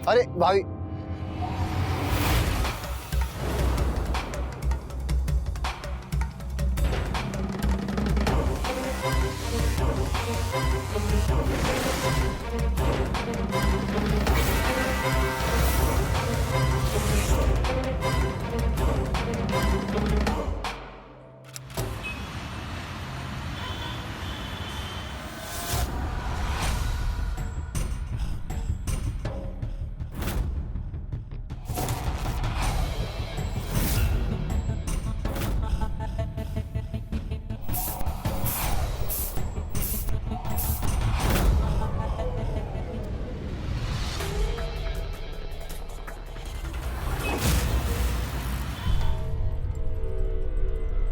अरे भाभी,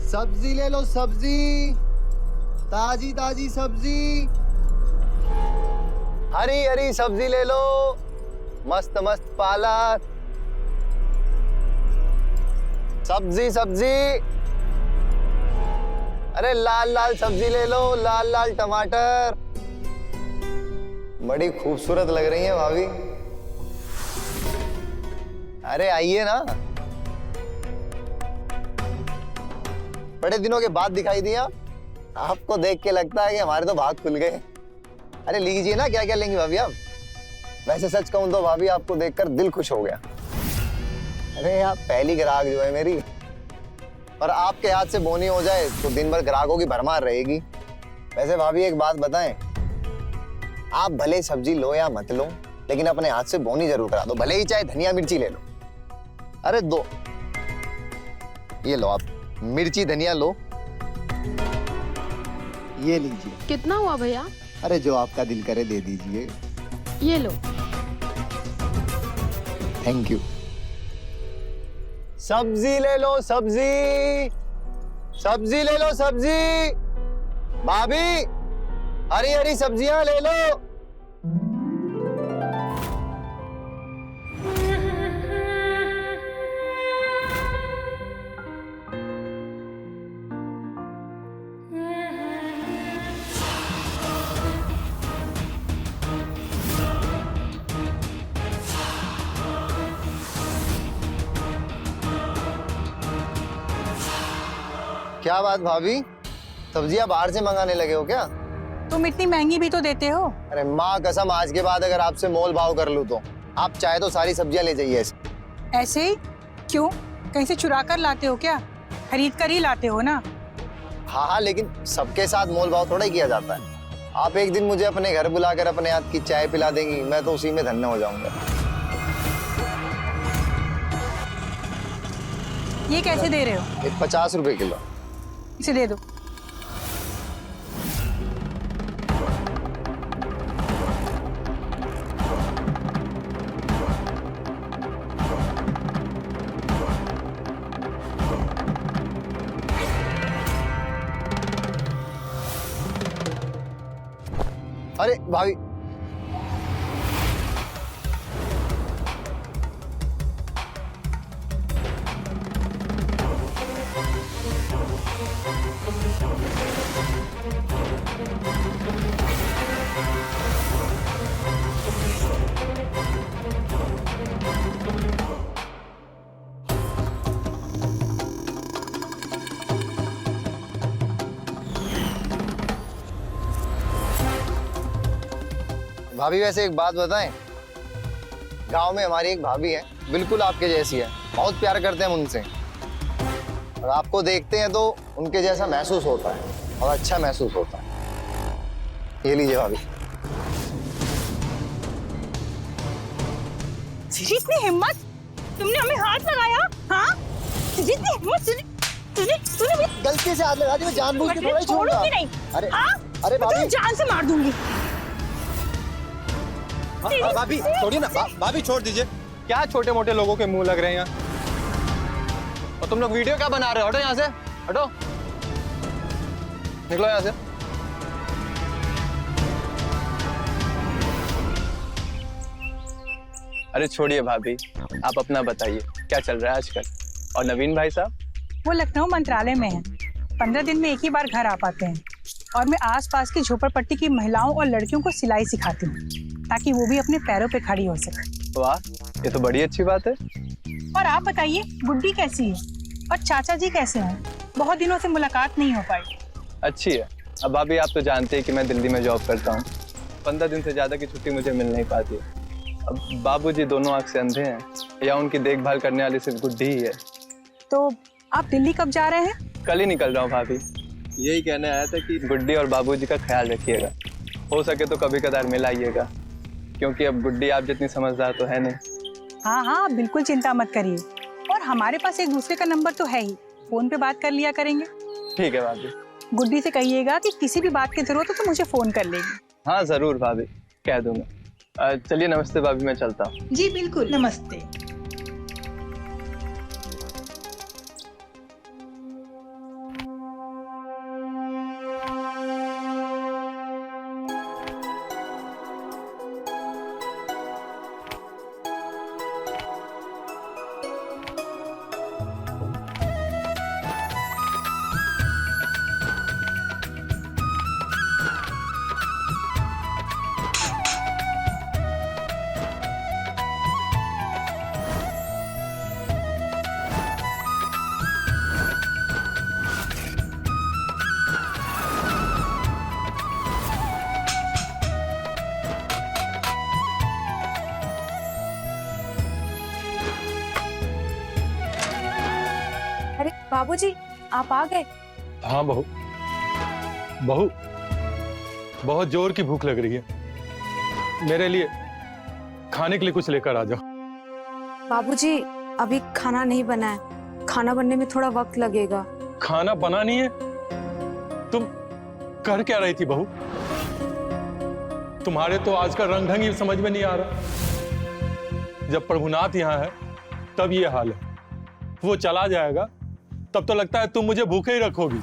सब्जी ले लो, सब्जी, ताजी ताजी सब्जी, हरी हरी सब्जी ले लो, मस्त मस्त पालक, सब्जी सब्जी, अरे लाल लाल सब्जी ले लो, लाल लाल टमाटर, बड़ी खूबसूरत लग रही है भाभी। अरे आइए ना, बड़े दिनों के बाद दिखाई दिया। आपको देख के लगता है कि हमारे तो भाग खुल गए। अरे लीजिए ना, क्या क्या लेंगी भाभी आप? वैसे सच कहूं तो भाभी आपको देखकर दिल खुश हो गया। अरे आप पहली ग्राहक जो है मेरी, और आपके हाथ से बोनी हो जाए तो दिन भर ग्राहकों की भरमार रहेगी। वैसे भाभी एक बात बताएं, आप भले सब्जी लो या मत लो, लेकिन अपने हाथ से बोनी जरूर करा दो, भले ही चाहे धनिया मिर्ची ले लो। अरे दो, ये लो आप, मिर्ची धनिया लो, ये लीजिए। कितना हुआ भैया? अरे जो आपका दिल करे दे दीजिए। ये लो। Thank you. सब्जी ले लो, सब्जी, सब्जी ले लो, सब्जी, भाभी हरी हरी सब्जियां ले लो। क्या बात भाभी, सब्जियां बाहर से मंगाने लगे हो क्या? तुम इतनी महंगी भी तो देते हो। अरे माँ कसम, आज के बाद अगर आपसे मोल भाव कर लूं तो आप चाहे तो सारी सब्जियां ले जाइए। ऐसे ही? क्यों, कहीं से चुरा कर लाते हो क्या? खरीद कर ही लाते हो ना। हाँ हाँ, लेकिन सबके साथ मोल भाव थोड़ा ही किया जाता है। आप एक दिन मुझे अपने घर बुलाकर अपने हाथ की चाय पिला देंगी, मैं तो उसी में धन्य हो जाऊंगा। ये कैसे दे रहे हो? ये 50 रुपए किलो। इसे दे दो। अरे भाभी, भाभी वैसे एक बात बताएं, गांव में हमारी एक भाभी है, बिल्कुल आपके जैसी है, बहुत प्यार करते हैं उनसे, और आपको देखते हैं तो उनके जैसा महसूस होता है और अच्छा महसूस होता है। ये लीजिए भाभी। इतनी हिम्मत, तुमने हमें हाथ लगाया? हाँ, इतनी हिम्मत, तूने गलती से हाथ लगा दी, मैं जानबूझ के थोड़ा ही छोड़ूंगा। नहीं। अरे हाँ? अरे भाभी, मैं जान से मार दूंगी। भाभी छोड़िए ना, भाभी छोड़ दीजिए। क्या छोटे मोटे लोगों के मुंह लग रहे हैं यहाँ? और तुम लोग वीडियो क्या बना रहे हो? हटो यहाँ से, हटो, निकलो यहाँ से। अरे छोड़िए भाभी, आप अपना बताइए क्या चल रहा है आजकल। और नवीन भाई साहब? वो लखनऊ मंत्रालय में है, 15 दिन में एक ही बार घर आ पाते हैं, और मैं आसपास की झोपड़पट्टी की महिलाओं और लड़कियों को सिलाई सिखाती हूँ ताकि वो भी अपने पैरों पे खड़ी हो सके। वाह, ये तो बड़ी अच्छी बात है। और आप बताइए गुड्डी कैसी है और चाचा जी कैसे हैं? बहुत दिनों से मुलाकात नहीं हो पाई। अच्छी है। अब भाभी आप तो जानते हैं कि मैं दिल्ली में जॉब करता हूँ। 15 दिन से ज़्यादा की छुट्टी मुझे मिल नहीं पाती। अब बाबूजी दोनों आँख से अंधे हैं या उनकी देखभाल करने वाली सिर्फ गुड्डी ही है। तो आप दिल्ली कब जा रहे हैं? कल ही निकल रहा हूँ भाभी। यही कहने आया था कि गुड्डी और बाबूजी का ख्याल रखिएगा। हो सके तो कभी कदार मिल आइएगा, क्योंकि अब गुड्डी आप जितनी समझदार तो है नहीं। हाँ हाँ, बिल्कुल चिंता मत करिए। और हमारे पास एक दूसरे का नंबर तो है ही, फोन पे बात कर लिया करेंगे। ठीक है भाभी। गुड्डी से कहिएगा कि किसी भी बात की जरूरत हो तो मुझे फोन कर लेगी। हाँ जरूर भाभी, कह दूंगा। चलिए नमस्ते भाभी, मैं चलता हूँ। जी बिल्कुल, नमस्ते। अरे बाबूजी, आप आ गए? हाँ बहू, बहू बहुत जोर की भूख लग रही है। मेरे लिए खाने के लिए कुछ लेकर आ जाओ। बाबूजी, अभी खाना नहीं बना है, खाना बनने में थोड़ा वक्त लगेगा। खाना बना नहीं है? तुम कर क्या रही थी बहू? तुम्हारे तो आज का रंग ढंग ही समझ में नहीं आ रहा। जब प्रभुनाथ यहाँ है तब ये हाल है, वो चला जाएगा तब तो लगता है तुम मुझे भूखे ही रखोगी।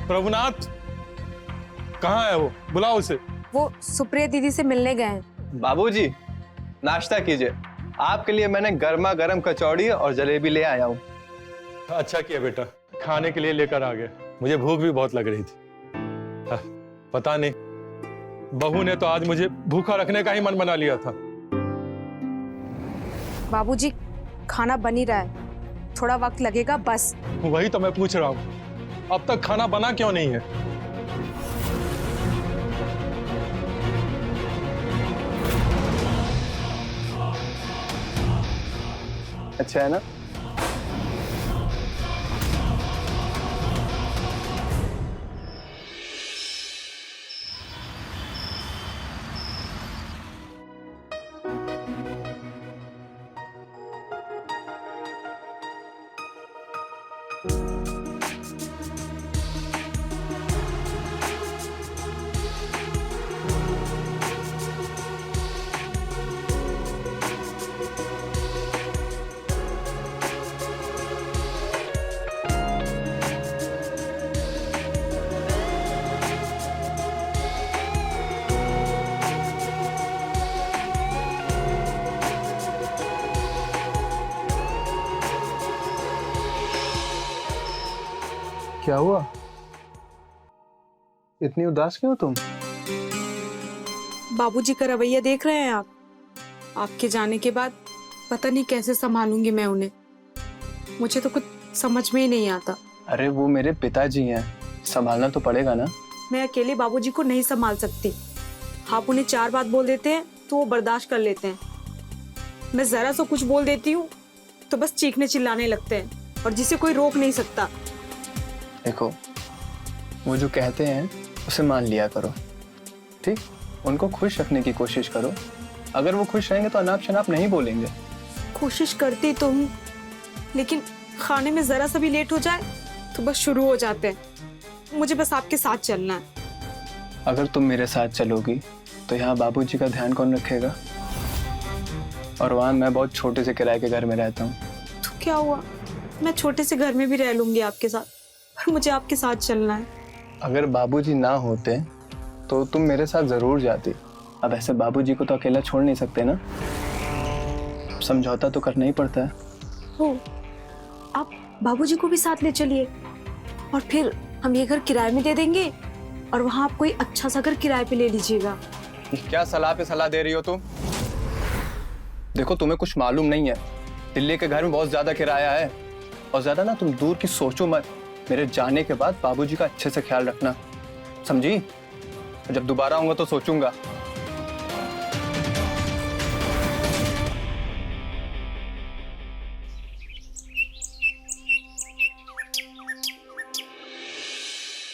प्रभुनाथ कहाँ है? वो बुलाओ उसे। वो सुप्रिया दीदी से मिलने गए हैं। बाबूजी नाश्ता कीजिए, आपके लिए मैंने गर्मा गर्म कचौड़ी और जलेबी ले आया हूँ। अच्छा किया बेटा, खाने के लिए लेकर आ गए। मुझे भूख भी बहुत लग रही थी। पता नहीं, बहू ने तो आज मुझे भूखा रखने का ही मन बना लिया था। बाबूजी, खाना बन ही रहा है, थोड़ा वक्त लगेगा बस। वही तो मैं पूछ रहा हूँ, अब तक खाना बना क्यों नहीं है? अच्छा है ना? क्या हुआ? इतनी उदास क्यों तुम? बाबूजी का रवैया देख रहे हैं आप? आपके जाने के बाद पता नहीं कैसे संभालूंगी मैं उन्हें। मुझे तो कुछ समझ में ही नहीं आता। अरे वो मेरे पिताजी हैं, संभालना तो पड़ेगा ना। मैं अकेले बाबूजी को नहीं संभाल सकती। आप उन्हें 4 बात बोल देते हैं तो वो बर्दाश्त कर लेते हैं। मैं जरा सा कुछ बोल देती हूँ तो बस चीखने चिल्लाने लगते हैं, और जिसे कोई रोक नहीं सकता। देखो, वो जो कहते हैं उसे मान लिया करो, ठीक? उनको खुश रखने की कोशिश करो। अगर वो खुश रहेंगे तो अनाप शनाप नहीं बोलेंगे। कोशिश करती तो हूँ, लेकिन खाने में जरा सा भी लेट हो जाए तो बस शुरू हो जाते हैं। मुझे बस आपके साथ चलना है। अगर तुम मेरे साथ चलोगी तो यहाँ बाबूजी का ध्यान कौन रखेगा? और वहाँ मैं बहुत छोटे से किराए के घर में रहता हूँ। तो क्या हुआ, मैं छोटे से घर में भी रह लूंगी आपके साथ, पर मुझे आपके साथ चलना है। अगर बाबूजी ना होते तो तुम मेरे साथ जरूर जाती। अब ऐसे बाबूजी को तो अकेला छोड़ नहीं सकते ना, समझौता तो करना ही पड़ता है। हो, आप बाबूजी को भी साथ ले चलिए, और फिर हम ये घर किराए में दे देंगे, और वहाँ आप कोई अच्छा सा घर किराए पे ले लीजिएगा। क्या सलाह पे सलाह दे रही हो तुम? देखो तुम्हें कुछ मालूम नहीं है, दिल्ली के घर में बहुत ज्यादा किराया है। और ज्यादा ना तुम दूर की सोचो मत। मेरे जाने के बाद बाबूजी का अच्छे से ख्याल रखना, समझी? जब दोबारा आऊंगा तो सोचूंगा।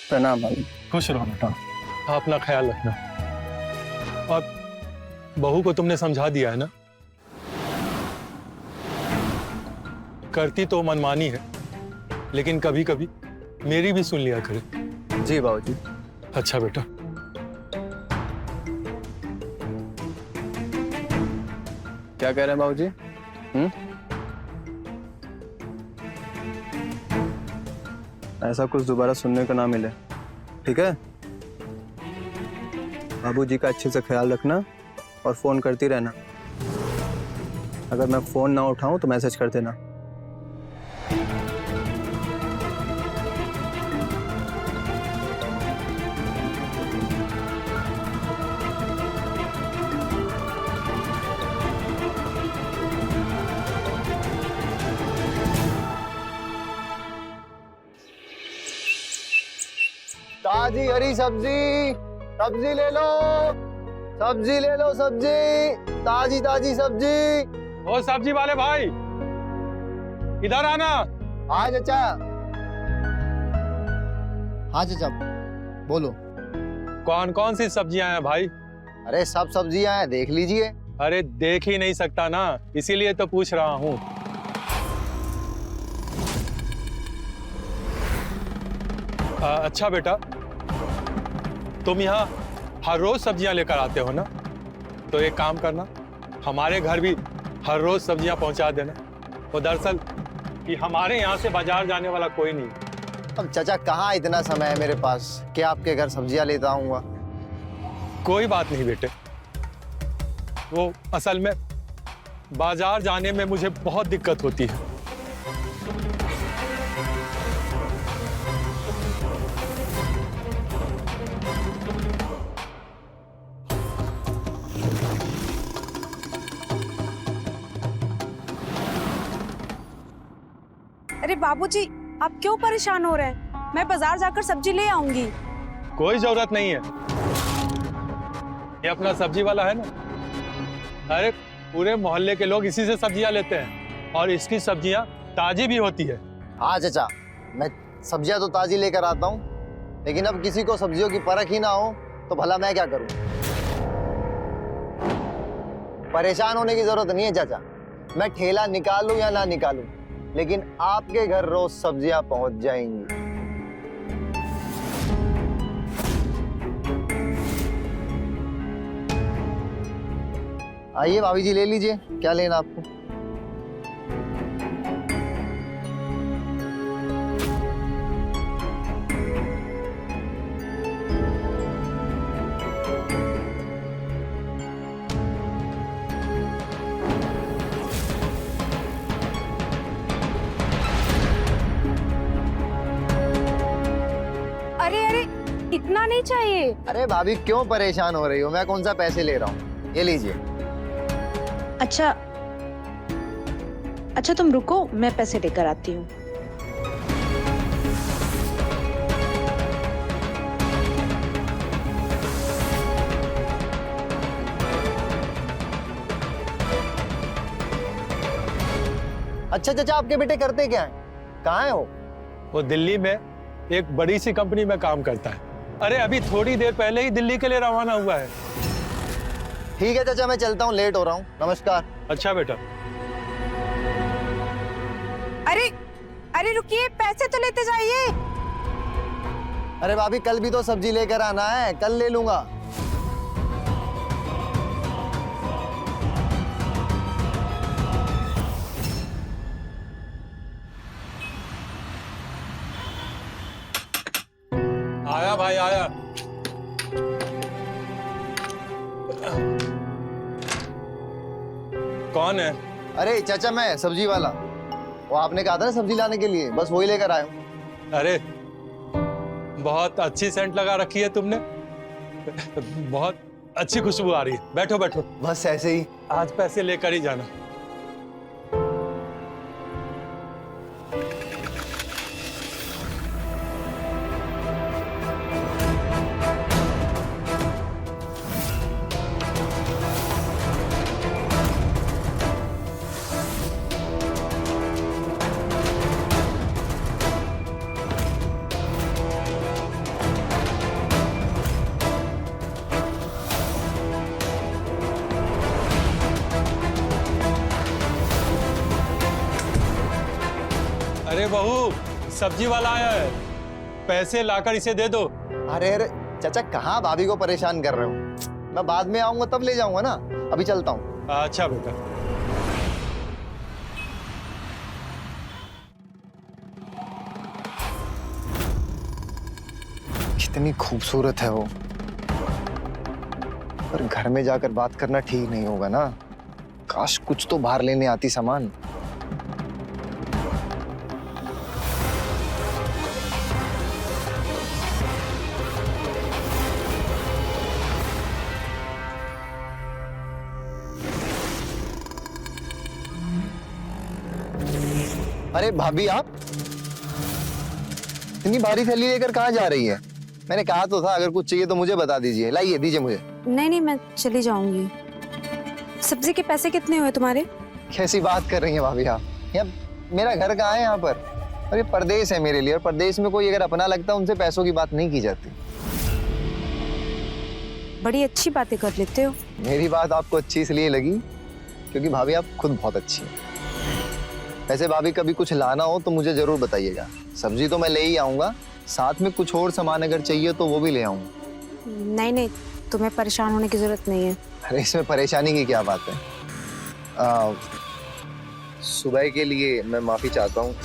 प्रणाम भाभी। खुश रहो बेटा, अपना ख्याल रखना। और बहू को तुमने समझा दिया है ना? करती तो मनमानी है, लेकिन कभी कभी मेरी भी सुन लिया करे। जी बाबूजी। अच्छा बेटा। क्या कह रहे हैं बाबूजी? ऐसा कुछ दोबारा सुनने को ना मिले, ठीक है? बाबूजी का अच्छे से ख्याल रखना और फोन करती रहना। अगर मैं फोन ना उठाऊं तो मैसेज कर देना। ताजी हरी सब्जी, सब्जी ले लो, सब्जी ले लो, सब्जी ताजी ताजी सब्जी। ओ सब्जी वाले भाई, इधर आना। हाँ चाचा। हाँ चाचा, बोलो। कौन कौन सी सब्जियां हैं भाई? अरे सब सब्जियां हैं, देख लीजिए। अरे देख ही नहीं सकता ना, इसीलिए तो पूछ रहा हूँ। अच्छा बेटा, तुम यहाँ हर रोज सब्जियां लेकर आते हो ना? तो एक काम करना, हमारे घर भी हर रोज सब्जियां पहुंचा देना। वो दरअसल कि हमारे यहाँ से बाजार जाने वाला कोई नहीं। अब चाचा कहाँ इतना समय है मेरे पास कि आपके घर सब्जियां लेता आऊंगा? कोई बात नहीं बेटे, वो असल में बाजार जाने में मुझे बहुत दिक्कत होती है। अरे बाबूजी, आप क्यों परेशान हो रहे हैं? मैं बाजार जाकर सब्जी ले आऊंगी। कोई जरूरत नहीं है, ये अपना सब्जी वाला है ना। अरे पूरे मोहल्ले के लोग इसी से सब्जियां लेते हैं और इसकी सब्जियां ताजी भी होती है। हाँ चाचा, मैं सब्जियां तो ताजी लेकर आता हूँ, लेकिन अब किसी को सब्जियों की परख ही ना हो तो भला मैं क्या करूँ? परेशान होने की जरूरत नहीं है चाचा। मैं ठेला निकालूं या ना निकालूं, लेकिन आपके घर रोज सब्जियां पहुंच जाएंगी। आइए भाभी जी, ले लीजिए, क्या लेना आपको? अरे अरे, इतना नहीं चाहिए। अरे भाभी क्यों परेशान हो रही हो? मैं कौन सा पैसे ले रहा हूँ, ये लीजिए। अच्छा अच्छा, तुम रुको, मैं पैसे लेकर आती हूँ। अच्छा चाचा, आपके बेटे करते क्या हैं? कहाँ है वो? वो दिल्ली में एक बड़ी सी कंपनी में काम करता है। अरे अभी थोड़ी देर पहले ही दिल्ली के लिए रवाना हुआ है। ठीक है चाचा, मैं चलता हूँ, लेट हो रहा हूँ। नमस्कार। अच्छा बेटा। अरे अरे रुकिए, पैसे तो लेते जाइए। अरे भाभी, कल भी तो सब्जी लेकर आना है, कल ले लूंगा। आया भाई आया। कौन है? अरे चाचा, मैं सब्जी वाला। वो आपने कहा था ना सब्जी लाने के लिए, बस वही लेकर आया हूँ। अरे बहुत अच्छी सेंट लगा रखी है तुमने। बहुत अच्छी खुशबू आ रही है। बैठो बैठो। बस ऐसे ही। आज पैसे लेकर ही जाना। अरे बहू, सब्जी वाला आया है, पैसे लाकर इसे दे दो। अरे अरे चाचा, कहाँ भाभी को परेशान कर रहे हो? मैं बाद में आऊंगा तब ले जाऊंगा ना, अभी चलता हूँ। अच्छा बेटा। कितनी खूबसूरत है वो, पर घर में जाकर बात करना ठीक नहीं होगा ना। काश कुछ तो बाहर लेने आती सामान। अरे भाभी, आप इतनी भारी थैली लेकर कहाँ जा रही है? मैंने कहा तो था अगर कुछ चाहिए तो मुझे बता दीजिए। लाइए, दीजिए मुझे। नहीं नहीं, मैं चली जाऊंगी। सब्जी के पैसे कितने हुए तुम्हारे? कैसी बात कर रही हैं भाभी आप? यार मेरा घर कहाँ है यहाँ पर? और ये परदेश है मेरे लिए, और परदेश में कोई अगर अपना लगता है उनसे पैसों की बात नहीं की जाती। बड़ी अच्छी बातें कर लेते हो। मेरी बात आपको अच्छी इसलिए लगी क्योंकि भाभी आप खुद बहुत अच्छी हैं। वैसे भाभी कभी कुछ लाना हो तो मुझे जरूर बताइएगा। सब्जी तो मैं ले ही आऊंगा, साथ में कुछ और सामान अगर चाहिए तो वो भी ले आऊंगा। नहीं नहीं, तुम्हें परेशान होने की जरूरत नहीं है। अरे इसमें परेशानी की क्या बात है? सुबह के लिए मैं माफी चाहता हूँ।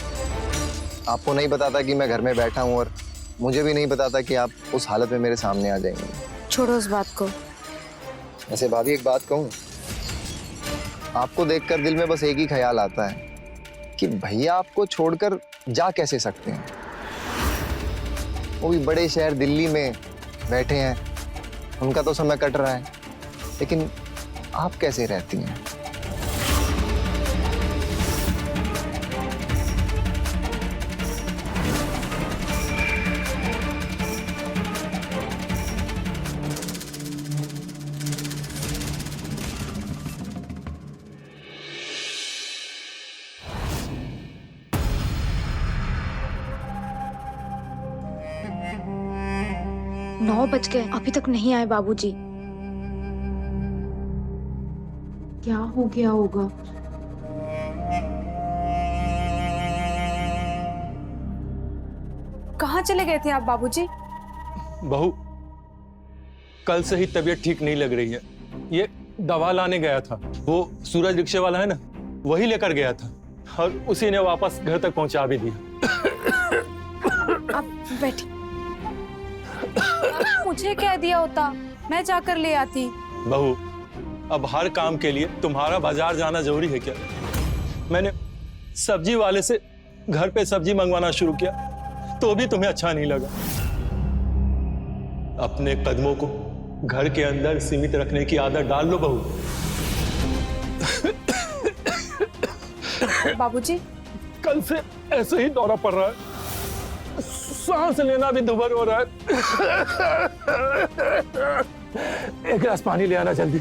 आपको नहीं पता था कि मैं घर में बैठा हूँ, और मुझे भी नहीं पता था कि आप उस हालत में मेरे सामने आ जाएंगे। छोड़ो उस बात को। वैसे भाभी एक बात कहूँ, आपको देखकर दिल में बस एक ही ख्याल आता है कि भैया आपको छोड़कर जा कैसे सकते हैं। वो भी बड़े शहर दिल्ली में बैठे हैं, उनका तो समय कट रहा है, लेकिन आप कैसे रहती हैं? नौ बज गए, अभी तक नहीं आए बाबूजी। क्या हो गया होगा? कहाँ चले गए थे आप बाबूजी? बहू, कल से ही तबीयत ठीक नहीं लग रही है। ये दवा लाने गया था, वो सूरज रिक्शे वाला है ना, वही लेकर गया था, और उसी ने वापस घर तक पहुंचा भी दिया। आप बैठिए। मुझे कह दिया होता, मैं जाकर ले आती। बहू, अब हर काम के लिए तुम्हारा बाजार जाना जरूरी है क्या? मैंने सब्जी वाले से घर पे सब्जी मंगवाना शुरू किया तो भी तुम्हें अच्छा नहीं लगा। अपने कदमों को घर के अंदर सीमित रखने की आदत डाल लो बहू। बाबूजी, कल से ऐसे ही दौरा पड़ रहा है, सांस लेना भी दुभर हो रहा है। एक गिलास पानी ले आना जल्दी।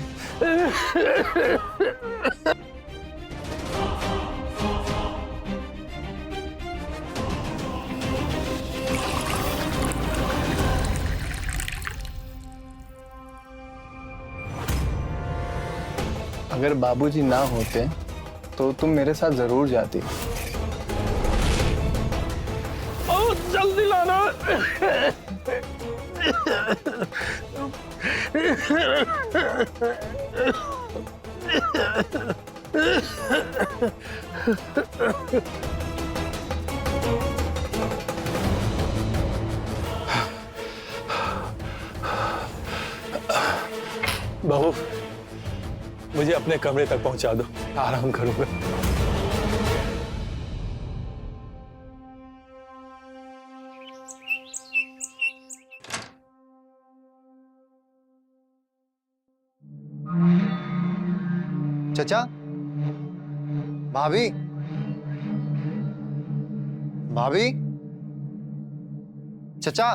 अगर बाबूजी ना होते तो तुम मेरे साथ जरूर जाती। जल्दी लाना। बहू, मुझे अपने कमरे तक पहुंचा दो, आराम करूंगा। चचा, भाभी, भाभी, चचा।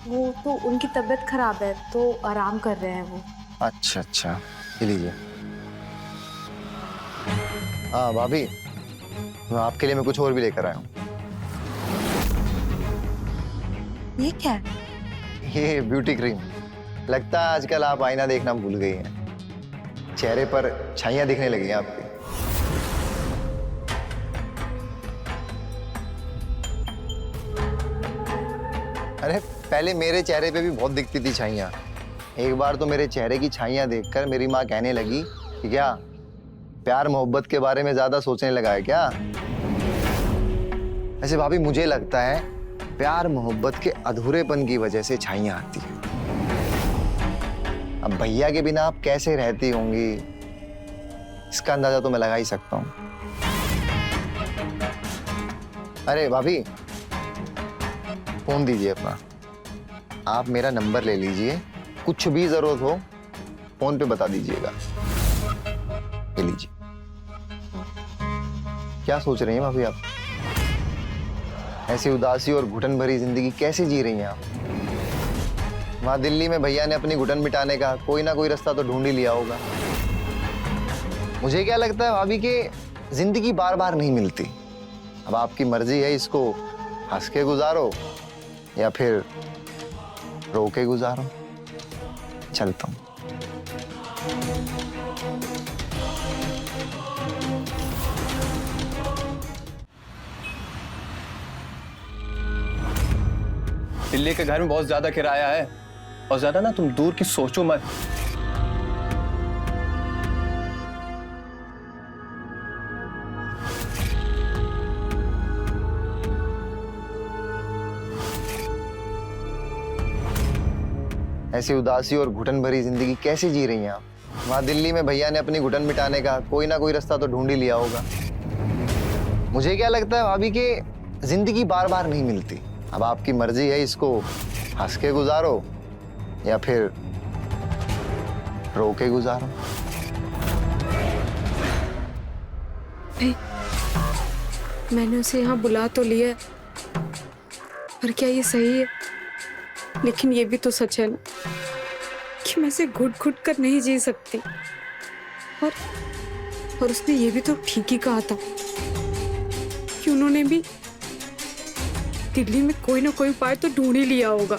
वो तो उनकी तबीयत खराब है तो आराम कर रहे हैं वो। अच्छा अच्छा, ये लीजिए। हाँ भाभी, आपके लिए मैं कुछ और भी लेकर आया हूँ। ये क्या है? ये ब्यूटी क्रीम। लगता है आजकल आप आईना देखना भूल गई हैं। चेहरे पर छाइयाँ दिखने लगी हैं आपकी। अरे पहले मेरे चेहरे पे भी बहुत दिखती थी छाइयाँ। एक बार तो मेरे चेहरे की छाइयाँ देखकर मेरी माँ कहने लगी कि क्या प्यार मोहब्बत के बारे में ज्यादा सोचने लगा है क्या। ऐसे भाभी मुझे लगता है प्यार मोहब्बत के अधूरेपन की वजह से छाइयाँ आती हैं। अब भैया के बिना आप कैसे रहती होंगी, इसका अंदाजा तो मैं लगा ही सकता हूँ। अरे भाभी, फोन दीजिए अपना। आप मेरा नंबर ले लीजिए, कुछ भी जरूरत हो फोन पे बता दीजिएगा। ये लीजिए। क्या सोच रही हैं भाभी आप? ऐसी उदासी और घुटन भरी जिंदगी कैसे जी रही हैं आप? वहां दिल्ली में भैया ने अपनी घुटन मिटाने का कोई ना कोई रास्ता तो ढूंढ ही लिया होगा। मुझे क्या लगता है भाभी कि जिंदगी बार बार नहीं मिलती। अब आपकी मर्जी है, इसको हंस के गुजारो या फिर रो के गुजारो। चलता हूं। दिल्ली के घर में बहुत ज्यादा किराया है और ज्यादा ना तुम दूर की सोचो मत। ऐसी उदासी और घुटन भरी जिंदगी कैसे जी रही हैं आप? वहां दिल्ली में भैया ने अपनी घुटन मिटाने का कोई ना कोई रास्ता तो ढूंढ ही लिया होगा। मुझे क्या लगता है भाभी कि जिंदगी बार बार नहीं मिलती। अब आपकी मर्जी है, इसको हंस के गुजारो या फिर रो के गुजारो। मैंने उसे यहाँ बुला तो लिया, पर क्या ये सही है? लेकिन ये भी तो सच है ना कि मैं इसे घुट घुट कर नहीं जी सकती। और उसने ये भी तो ठीक ही कहा था कि उन्होंने भी दिल्ली में कोई ना कोई उपाय तो ढूंढ ही लिया होगा।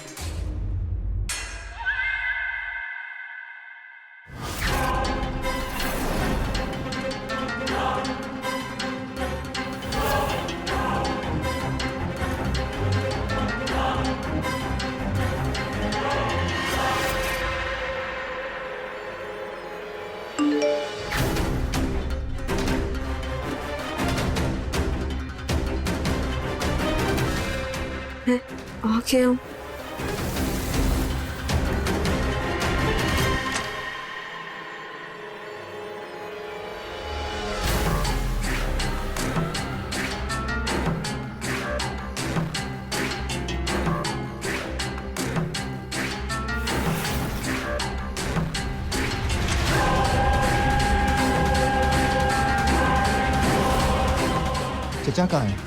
मैं आ गया हूँ। चचा कहाँ है?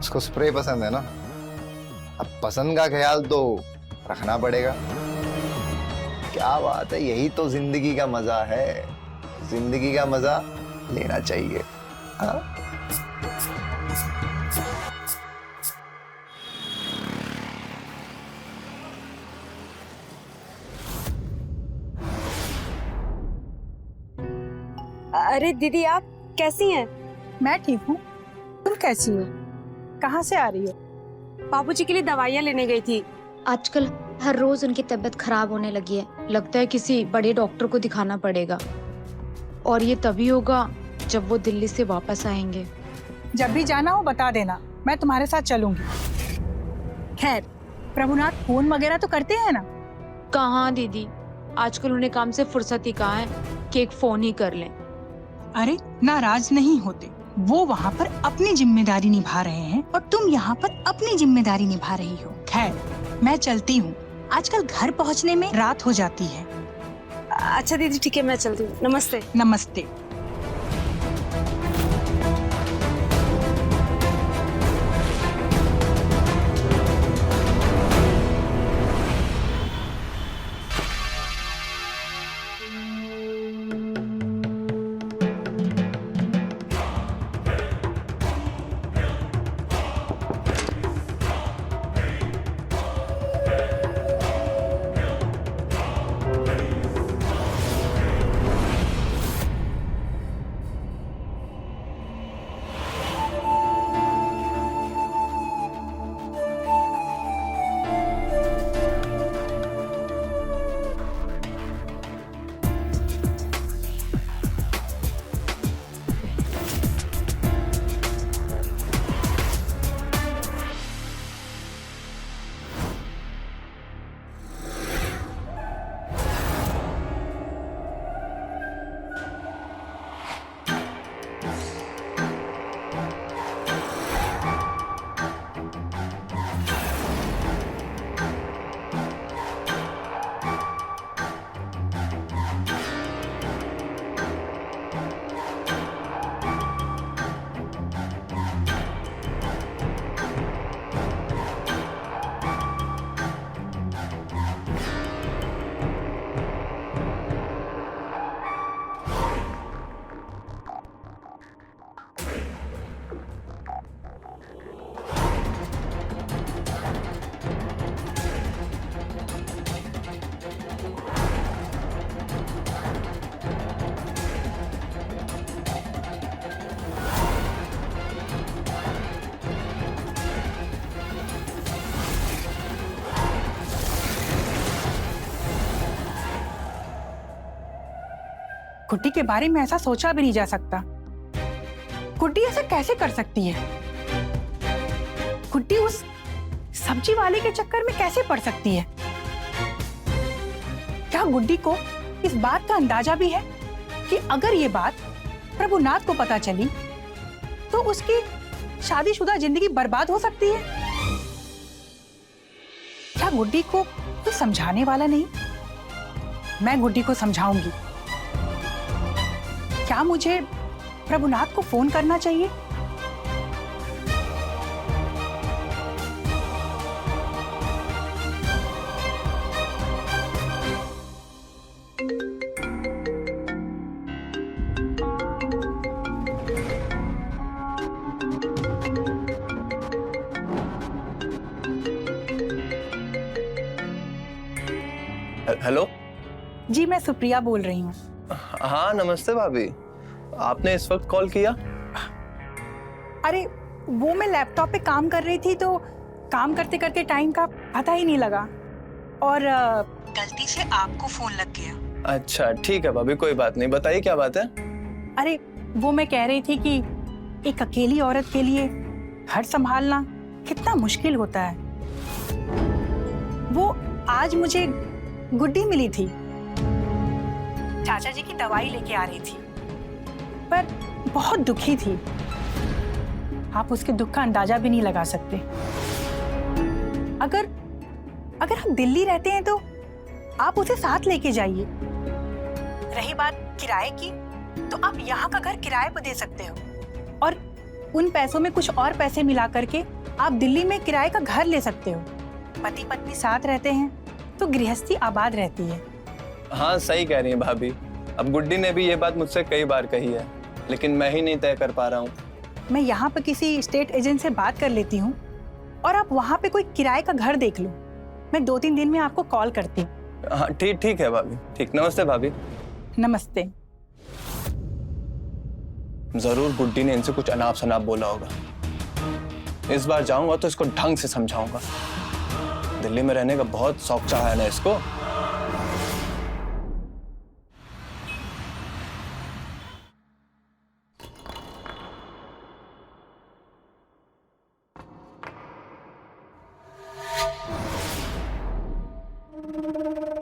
उसको स्प्रे पसंद है ना, अब पसंद का ख्याल तो रखना पड़ेगा। क्या बात है, यही तो जिंदगी का मजा है, जिंदगी का मजा लेना चाहिए। हाँ? अरे दीदी, आप कैसी हैं? मैं ठीक हूँ, तुम कैसी हो? कहाँ से आ रही हो? बाबूजी के लिए दवाइयाँ लेने गई थी। आजकल हर रोज उनकी तबीयत खराब होने लगी है, लगता है किसी बड़े डॉक्टर को दिखाना पड़ेगा। और ये तभी होगा जब वो दिल्ली से वापस आएंगे। जब भी जाना हो बता देना, मैं तुम्हारे साथ चलूंगी। खैर, प्रभुनाथ फोन वगैरह तो करते हैं ना? कहाँ दीदी, आजकल उन्हें काम से फुर्सत ही कहाँ है कि एक फोन ही कर लें। अरे नाराज नहीं होते, वो वहाँ पर अपनी जिम्मेदारी निभा रहे हैं और तुम यहाँ पर अपनी जिम्मेदारी निभा रही हो। खैर, मैं चलती हूँ, आजकल घर पहुँचने में रात हो जाती है। अच्छा दीदी, ठीक है, मैं चलती हूँ। नमस्ते। नमस्ते। गुड्डी के बारे में ऐसा सोचा भी नहीं जा सकता। गुड्डी ऐसा कैसे कर सकती है? गुड्डी उस सब्जी वाले के चक्कर में कैसे पड़ सकती है? क्या गुड्डी को इस बात का अंदाजा भी है कि अगर ये बात प्रभुनाथ को पता चली तो उसकी शादीशुदा जिंदगी बर्बाद हो सकती है? क्या गुड्डी को कोई समझाने वाला नहीं? मैं गुड्डी को समझाऊंगी। क्या मुझे प्रभुनाथ को फोन करना चाहिए? हेलो जी, मैं सुप्रिया बोल रही हूँ। हाँ नमस्ते भाभी, आपने इस वक्त कॉल किया? अरे वो मैं लैपटॉप पे काम कर रही थी तो काम करते करते टाइम का पता ही नहीं लगा और गलती से आपको फोन लग गया। अच्छा ठीक है भाभी, कोई बात नहीं, बताइए क्या बात है? अरे वो मैं कह रही थी कि एक अकेली औरत के लिए घर संभालना कितना मुश्किल होता है। वो आज मुझे गुड्डी मिली थी, चाचा जी की दवाई लेके आ रही थी, पर बहुत दुखी थी। आप उसके दुख का अंदाजा भी नहीं लगा सकते। अगर आप दिल्ली रहते हैं तो आप उसे साथ लेके जाइए। रही बात किराए की, तो आप यहाँ का घर किराए पर दे सकते हो और उन पैसों में कुछ और पैसे मिला करके आप दिल्ली में किराए का घर ले सकते हो। पति पत्नी साथ रहते हैं तो गृहस्थी आबाद रहती है। हाँ सही कह रही हैं भाभी। अब गुड्डी ने भी ये बात मुझसे कई बार कही है, लेकिन मैं ही नहीं तय कर पा रहा हूँ। मैं यहाँ पे किसी स्टेट एजेंट से बात कर लेती हूँ और आप वहाँ पे कोई किराए का घर देख लो। मैं 2-3 दिन में आपको कॉल करती हूँ। हाँ ठीक है भाभी। ठीक, नमस्ते भाभी। नमस्ते। जरूर गुड्डी ने इनसे कुछ अनाप शनाप बोला होगा। इस बार जाऊंगा तो इसको ढंग से समझाऊंगा। दिल्ली में रहने का बहुत शौक चाहा है ना इसको।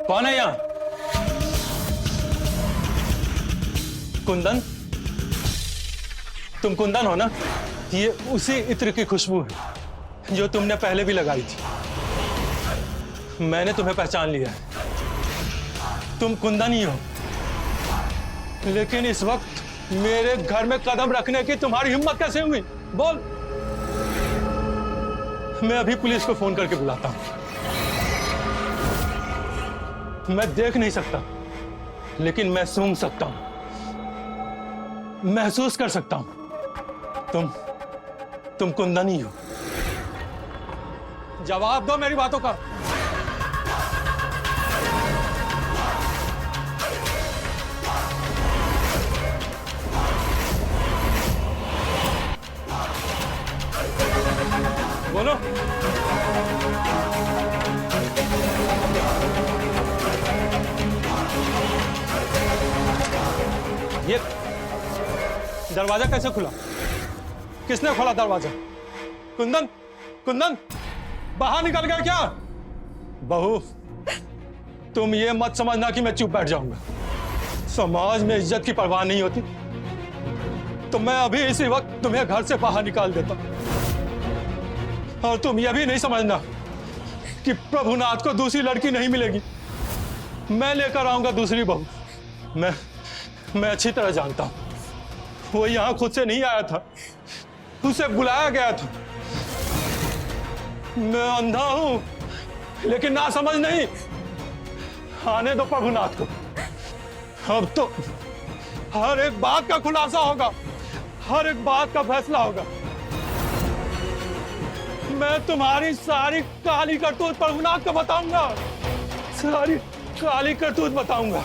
कौन है यहाँ? कुंदन? तुम कुंदन हो ना? ये उसी इत्र की खुशबू है जो तुमने पहले भी लगाई थी। मैंने तुम्हें पहचान लिया है। तुम कुंदन ही हो। लेकिन इस वक्त मेरे घर में कदम रखने की तुम्हारी हिम्मत कैसे हुई? बोल। मैं अभी पुलिस को फोन करके बुलाता हूं। मैं देख नहीं सकता, लेकिन मैं सूंघ सकता हूं, महसूस कर सकता हूं। तुम कुंदन ही हो। जवाब दो मेरी बातों का। बोलो। ये दरवाजा कैसे खुला? किसने खोला दरवाजा? कुंदन, कुंदन, बाहर निकल गए क्या? बहू, तुम ये मत समझना कि मैं चुप बैठ जाऊंगा। समाज में इज्जत की परवाह नहीं होती तो मैं अभी इसी वक्त तुम्हें घर से बाहर निकाल देता। और तुम ये भी नहीं समझना कि प्रभुनाथ को दूसरी लड़की नहीं मिलेगी। मैं लेकर आऊंगा दूसरी बहू। मैं अच्छी तरह जानता हूं। वो यहां खुद से नहीं आया था, उसे बुलाया गया था। मैं अंधा हूं लेकिन ना समझ नहीं। आने दो प्रभुनाथ को। अब तो हर एक बात का खुलासा होगा, हर एक बात का फैसला होगा। मैं तुम्हारी सारी काली करतूत प्रभुनाथ को बताऊंगा, सारी काली करतूत बताऊंगा।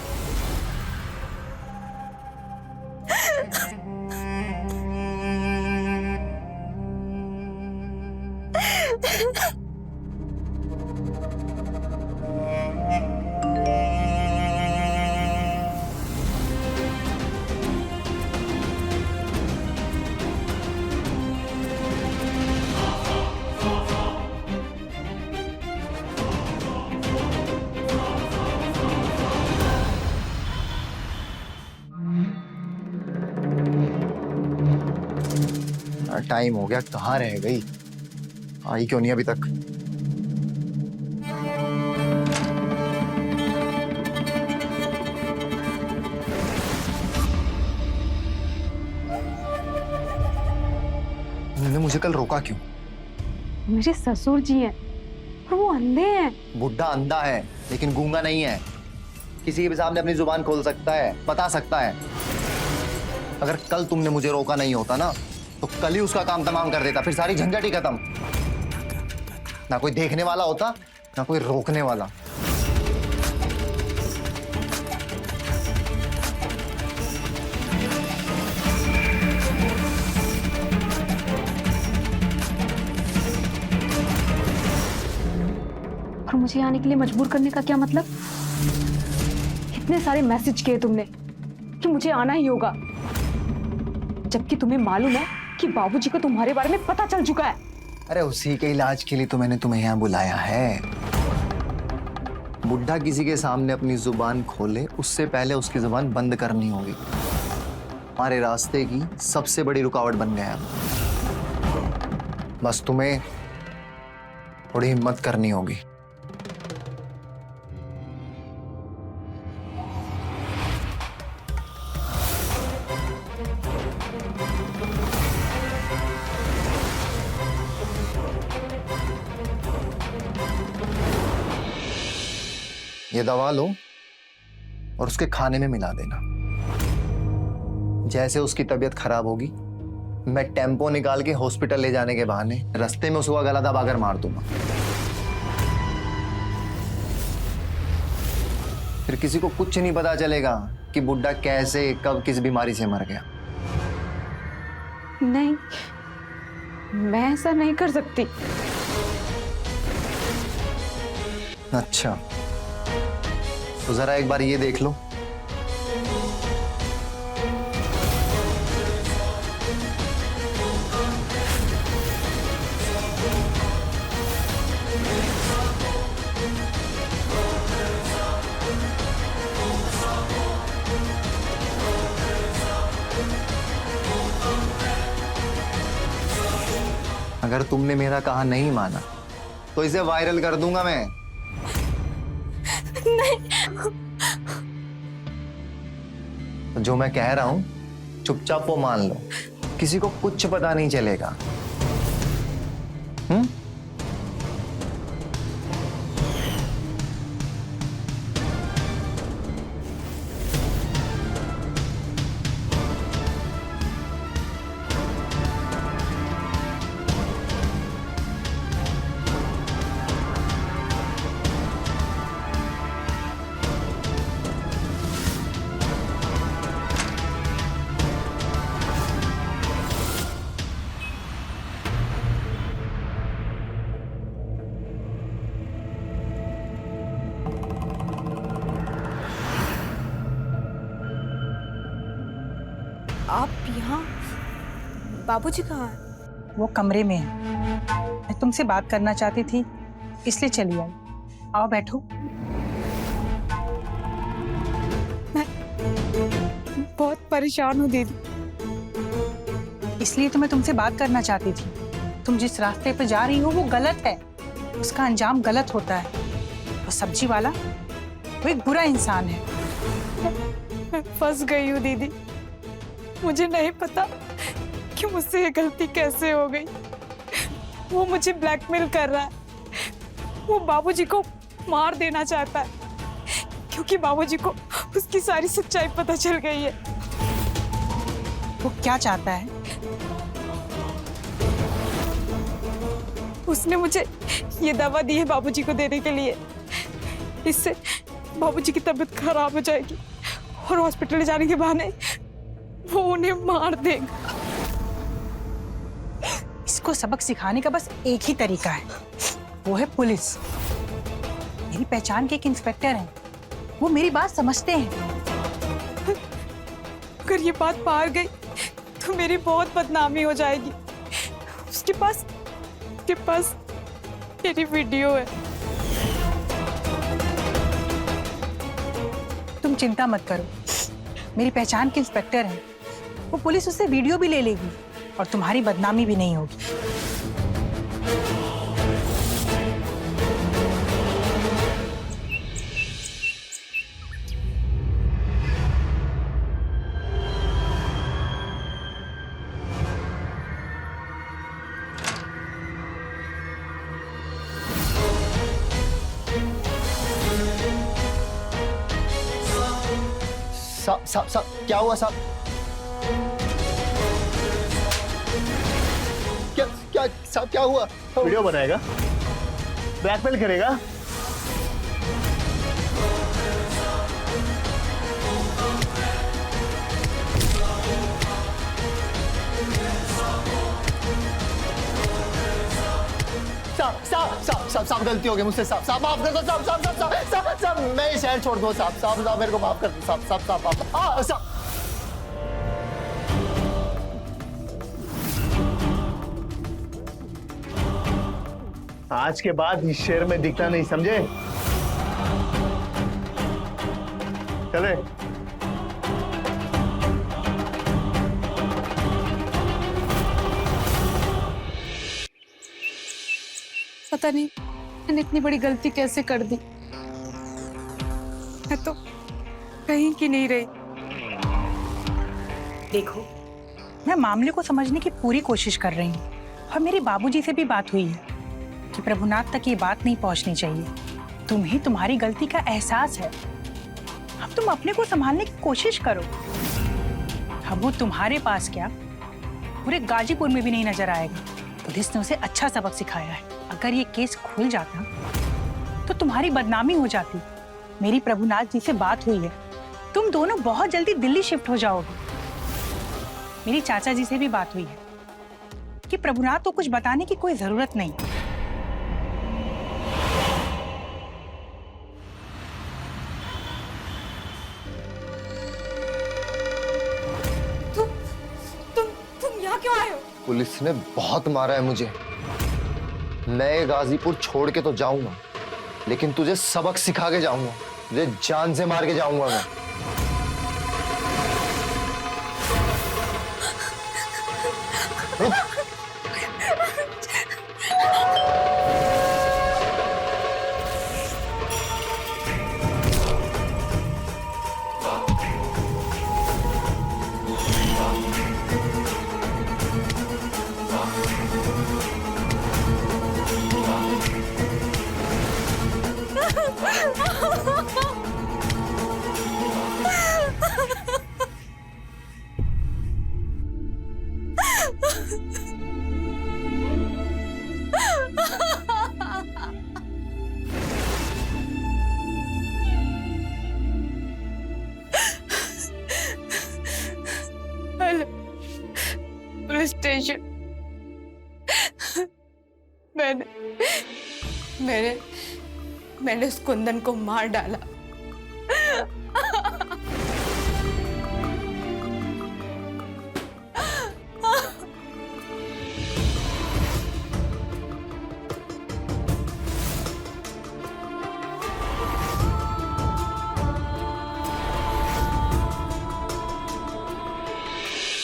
टाइम हो गया, कहाँ रह गई? आई क्यों नहीं अभी तक? उन्होंने मुझे कल रोका क्यों? मेरे ससुर जी हैं और वो अंधे हैं। बुढ़ा अंधा है लेकिन गूंगा नहीं है। किसी के भी सामने अपनी जुबान खोल सकता है, बता सकता है। अगर कल तुमने मुझे रोका नहीं होता ना तो कल ही उसका काम तमाम कर देता, फिर सारी झंझट ही खत्म। ना कोई देखने वाला होता ना कोई रोकने वाला। और मुझे आने के लिए मजबूर करने का क्या मतलब? इतने सारे मैसेज किए तुमने कि मुझे आना ही होगा, जबकि तुम्हें मालूम है कि बाबूजी को तुम्हारे बारे में पता चल चुका है। अरे उसी के इलाज के लिए तो मैंने तुम्हें यहाँ बुलाया है। बुढ़ा किसी के सामने अपनी जुबान खोले उससे पहले उसकी जुबान बंद करनी होगी। हमारे रास्ते की सबसे बड़ी रुकावट बन गया। बस तुम्हें थोड़ी हिम्मत करनी होगी। ये दवा लो और उसके खाने में मिला देना। जैसे उसकी तबीयत खराब होगी, मैं टेम्पो निकाल के हॉस्पिटल ले जाने के बहाने रास्ते में उसका गला दबाकर मार दूंगा। फिर किसी को कुछ नहीं पता चलेगा कि बुड्ढा कैसे कब किस बीमारी से मर गया। नहीं, मैं ऐसा नहीं कर सकती। अच्छा, तो जरा एक बार ये देख लो। अगर तुमने मेरा कहा नहीं माना तो इसे वायरल कर दूंगा मैं। तो जो मैं कह रहा हूं चुपचाप वो मान लो, किसी को कुछ पता नहीं चलेगा। आप यहाँ? बाबूजी कहाँ हैं? वो कमरे में है। मैं तुमसे बात करना चाहती थी, इसलिए चली आई। आओ बैठो। मैं बहुत परेशान हूँ दीदी। इसलिए तो मैं तुमसे बात करना चाहती थी। तुम जिस रास्ते पे जा रही हो वो गलत है, उसका अंजाम गलत होता है। वो सब्जी वाला वो एक बुरा इंसान है। मैं फंस गई हूँ दीदी। मुझे नहीं पता कि मुझसे ये गलती कैसे हो गई। वो मुझे ब्लैकमेल कर रहा है। वो बाबूजी को मार देना चाहता है क्योंकि बाबूजी को उसकी सारी सच्चाई पता चल गई है। वो क्या चाहता है? उसने मुझे ये दवा दी है बाबूजी को देने के लिए। इससे बाबूजी की तबीयत खराब हो जाएगी और हॉस्पिटल ले जाने के बहाने वो उन्हें मार देगा। इसको सबक सिखाने का बस एक ही तरीका है, वो है पुलिस। मेरी पहचान के एक इंस्पेक्टर हैं, वो मेरी बात समझते हैं। अगर ये बात बाहर गई तो मेरी बहुत बदनामी हो जाएगी। उसके पास मेरी वीडियो है। तुम चिंता मत करो, मेरी पहचान के इंस्पेक्टर हैं, वो पुलिस उससे वीडियो भी ले लेगी और तुम्हारी बदनामी भी नहीं होगी। साहब क्या हुआ साहब? क्या साहब क्या हुआ? वीडियो बनाएगा, ब्लैकमेल करेगा। साहब गलती हो गई मुझसे। साहब माफ कर दो। साहब मैं ये शहर छोड़ दो। साहब मेरे को माफ कर दो। साहब आज के बाद इस शहर में दिखना नहीं, समझे? चले। पता नहीं मैंने इतनी बड़ी गलती कैसे कर दी। मैं तो कहीं की नहीं रही। देखो, मैं मामले को समझने की पूरी कोशिश कर रही हूँ और मेरे बाबूजी से भी बात हुई है कि प्रभुनाथ तक ये बात नहीं पहुंचनी चाहिए। तुम्हें तुम्हारी गलती का एहसास है। अब तुम अपने को संभालने की कोशिश करो। अब वो तुम्हारे पास क्या, पूरे गाजीपुर में भी नहीं नजर आएगा। पुलिस ने उसे अच्छा सबक सिखाया है। अगर ये केस खुल जाता तो तुम्हारी बदनामी हो जाती। मेरी प्रभुनाथ जी से बात हुई है, तुम दोनों बहुत जल्दी दिल्ली शिफ्ट हो जाओगे। मेरी चाचा जी से भी बात हुई है कि प्रभुनाथ को कुछ बताने की कोई जरूरत नहीं। तुम यहाँ क्यों आए हो? पुलिस ने बहुत मारा है मुझे। मैं गाजीपुर छोड़ के तो जाऊंगा, लेकिन तुझे सबक सिखा के जाऊंगा। तुझे जान से मार के जाऊंगा मैं। रुक। Police station. मैंने उस कुंदन को मार डाला।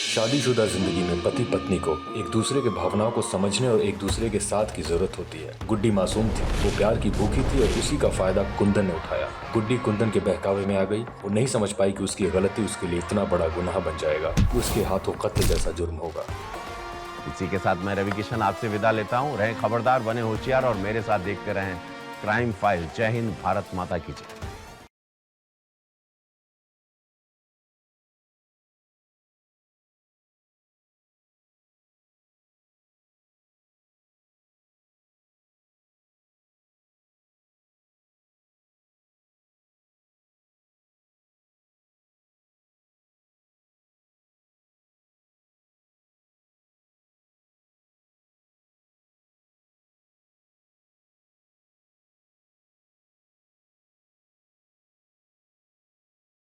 शादीशुदा जिंदगी में पति पत्नी को एक दूसरे के भावनाओं को समझने और एक दूसरे के साथ की जरूरत होती है। गुड्डी मासूम थी, वो प्यार की भूखी थी और उसी का फायदा कुंदन ने उठाया। गुड्डी कुंदन के बहकावे में आ गई। वो नहीं समझ पाई कि उसकी गलती उसके लिए इतना बड़ा गुनाह बन जाएगा कि उसके हाथों कत्ल जैसा जुर्म होगा। इसी के साथ मैं रवि किशन आपसे विदा लेता हूँ। रहें खबरदार, बने होशियार और मेरे साथ देखते रहें क्राइम फाइल। जय हिंद, भारत माता की जय।